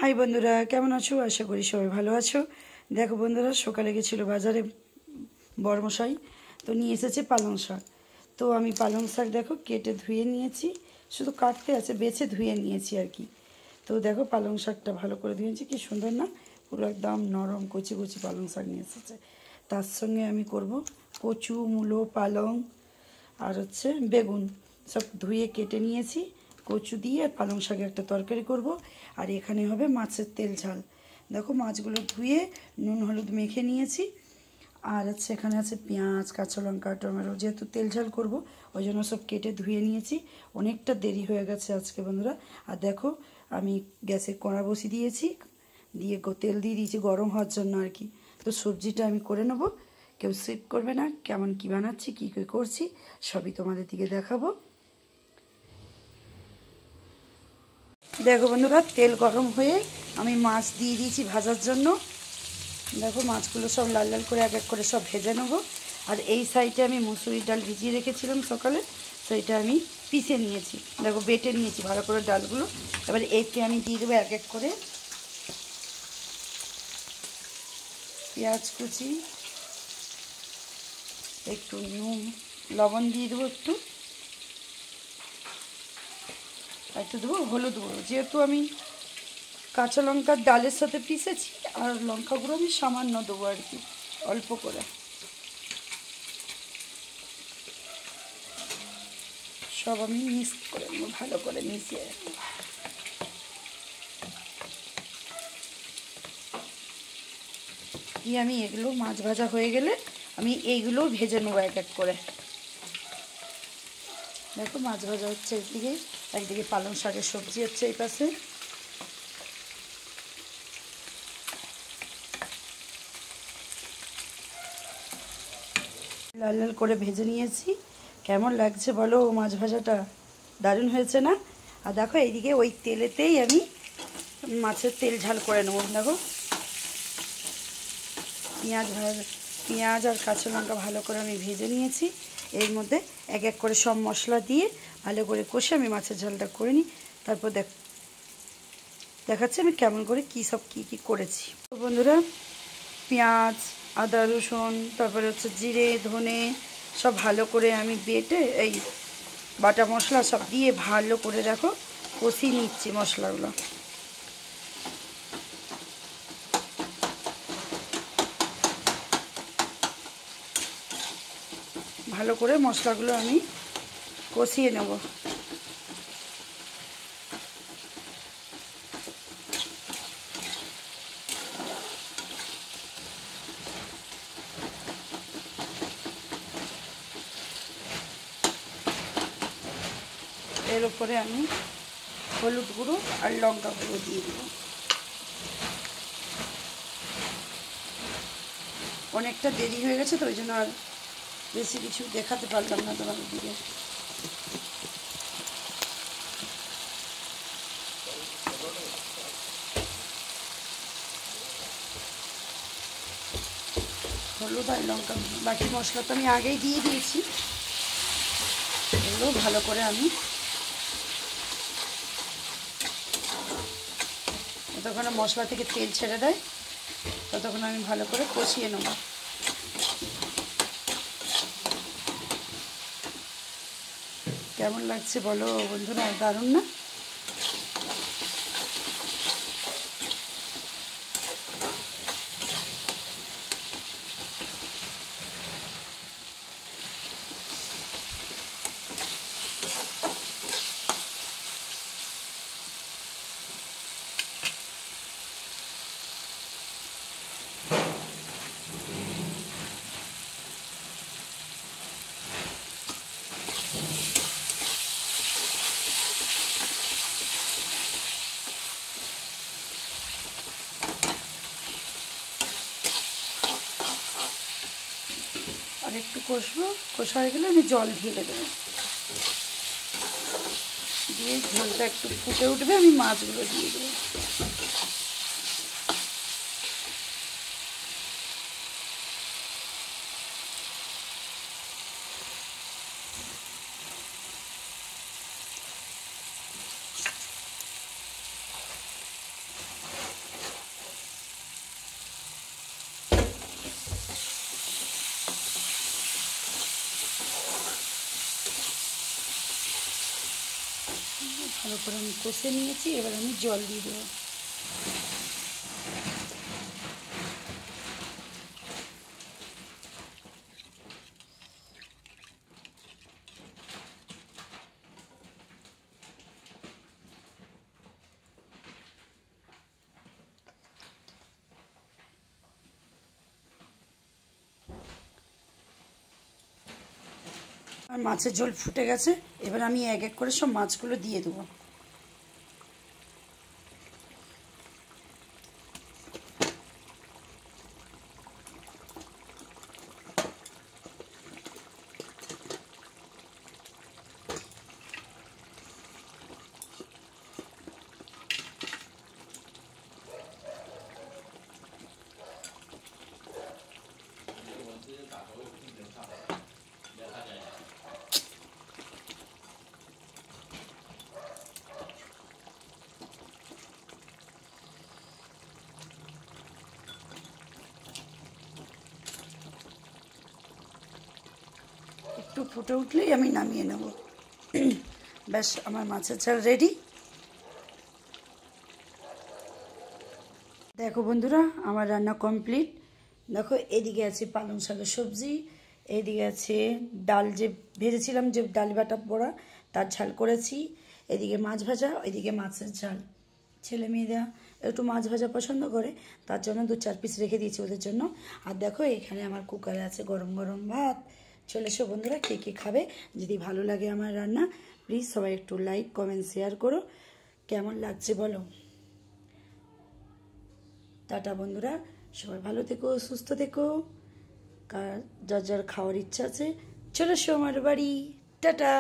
High বন্ধুরা, কেমন আছো? আশা করি সবাই ভালো আছো। দেখো বন্ধুরা, সকালে গেছিলো বাজারে বড়মশাই, তো নিয়ে এসেছে পালং শাক। তো আমি পালং শাক দেখো কেটে ধুয়ে নিয়েছি, শুধু কাটতে আছে, বেছে ধুয়ে নিয়েছি আর কি। তো দেখো পালং শাকটা ভালো করে ধুয়েছি, কি সুন্দর না, পুরো একদম নরম কচি কচি পালং শাক নিয়ে এসেছে। তার সঙ্গে আমি করব কচু, মূলো, পালং আর হচ্ছে বেগুন, সব ধুয়ে কেটে নিয়েছি। কচু দিয়ে পালং শাকে একটা তরকারি করব। আর এখানে হবে মাছের তেল ঝাল। দেখো মাছগুলো ধুয়ে নুন হলুদ মেখে নিয়েছি। আর হচ্ছে এখানে আছে পেঁয়াজ, কাঁচা লঙ্কা, টমেটো, যেহেতু তেল ঝাল করব ওই জন্য সব কেটে ধুয়ে নিয়েছি। অনেকটা দেরি হয়ে গেছে আজকে বন্ধুরা। আর দেখো আমি গ্যাসে কড়া বসিয়ে দিয়েছি, দিয়ে তেল দিয়ে দিয়েছি গরম হওয়ার জন্য আর কি। তো সবজিটা আমি করে নেব, কেউ স্কিপ করবে না। কেমন কি বানাচ্ছি, কী কী করছি সবই তোমাদের দিকে দেখাবো। দেখো বন্ধুরা, তেল গরম হয়ে আমি মাছ দিয়ে দিয়েছি ভাজার জন্য। দেখো মাছগুলো সব লাল লাল করে এক এক করে সব ভেজে নেবো। আর এই সাইডে আমি মুসুরির ডাল ভিজিয়ে রেখেছিলাম সকালে, সেইটা আমি পিষে নিয়েছি, দেখো বেটে নিয়েছি ভালো করে ডালগুলো। এবার এতে আমি দিয়ে দেবো এক এক করে পেঁয়াজ কুচি, একটু নুন লবণ দিয়ে দেবো, একটু দেবো হলুদ গুঁড়ো, যেহেতু আমি কাঁচা লঙ্কার ডালের সাথে পিষেছি। আর লঙ্কা গুঁড়ো আমি সামান্য দেবো আর কি, অল্প করে। সব আমি মিক্স করে নেবো, ভালো করে মিশিয়ে দিয়ে আমি এগুলো মাছ ভাজা হয়ে গেলে আমি এইগুলো ভেজে নেবো এক এক করে। দেখো মাছ ভাজা হচ্ছে একদিকে, একদিকে পালং শাকের সবজি হচ্ছে এই পাশে। লাল লাল করে ভেজে নিয়েছি। কেমন লাগছে বলো মাছ ভাজাটা? দারুণ হয়েছে না? আর দেখো এইদিকে ওই তেলেতেই আমি মাছের তেল ঝাল করে নেবো। দেখো পেঁয়াজ আর কাঁচা লঙ্কা ভালো করে আমি ভেজে নিয়েছি। এর মধ্যে এক এক করে সব মশলা দিয়ে ভালো করে কষে আমি মাছের ঝালটা করে নিই। তারপর দেখাচ্ছি আমি কেমন করে কী সব কী করেছি। তো বন্ধুরা, পেঁয়াজ, আদা, রসুন, তারপরে হচ্ছে জিরে, ধনে সব ভালো করে আমি বেটে এই বাটা মশলা সব দিয়ে ভালো করে দেখো কষিয়ে নিচ্ছি মশলাগুলো। ভালো করে মশলাগুলো আমি কষিয়ে নেব। এর উপরে আমি হলুদ গুঁড়ো আর লঙ্কা গুঁড়ো দিয়ে দেবো। অনেকটা দেরি হয়ে গেছে তো ওই জন্য আর বেশি কিছু দেখাতে পারলাম না তোমাদের দিকে। হলুদ আর লঙ্কা, বাকি মশলা তো আমি আগেই দিয়ে দিয়েছি। এগুলো ভালো করে আমি যতক্ষণ মশলা থেকে তেল ছেড়ে দেয় ততক্ষণ আমি ভালো করে কষিয়ে নেব। কেমন লাগছে বলো বন্ধুরা? দারুণ না? আর একটু কষবো, কষা হয়ে গেলে আমি জল ঢেলে দেবো, দিয়ে ঝোলটা একটু ফুটে উঠবে আমি মাছগুলো দিয়ে দেবো। ভালো করে আমি কষে নিয়েছি। এবার আমি জল দিয়ে দেবো। আর মাছের ঝোল ফুটে গেছে। এবার আমি এক এক করে সব মাছগুলো দিয়ে দেবো। একটু ফুটে উঠলেই আমি নামিয়ে নেব। ব্যাস, আমার মাছের ঝাল রেডি। দেখো বন্ধুরা, আমার রান্না কমপ্লিট। দেখো, এদিকে আছে পালং শাকের সবজি, এদিকে আছে ডাল যে ভেজেছিলাম, যে ডাল বাটা বড়া, তার ঝাল করেছি। এদিকে মাছ ভাজা, এদিকে মাছের ঝাল। ছেলে মেয়েরা একটু মাছ ভাজা পছন্দ করে, তার জন্য 2-4 পিস রেখে দিয়েছি ওদের জন্য। আর দেখো, এখানে আমার কুকারে আছে গরম গরম ভাত। চলে এসো বন্ধুরা, কে কে খাবে। যদি ভালো লাগে আমার রান্না, প্লিজ সবাই একটু লাইক কমেন্ট শেয়ার করো। কেমন লাগছে বলো। টাটা বন্ধুরা, সবাই ভালো থেকো, সুস্থ থেকো। যার যার খাওয়ার ইচ্ছা আছে চলে এসো আমার বাড়ি। টাটা।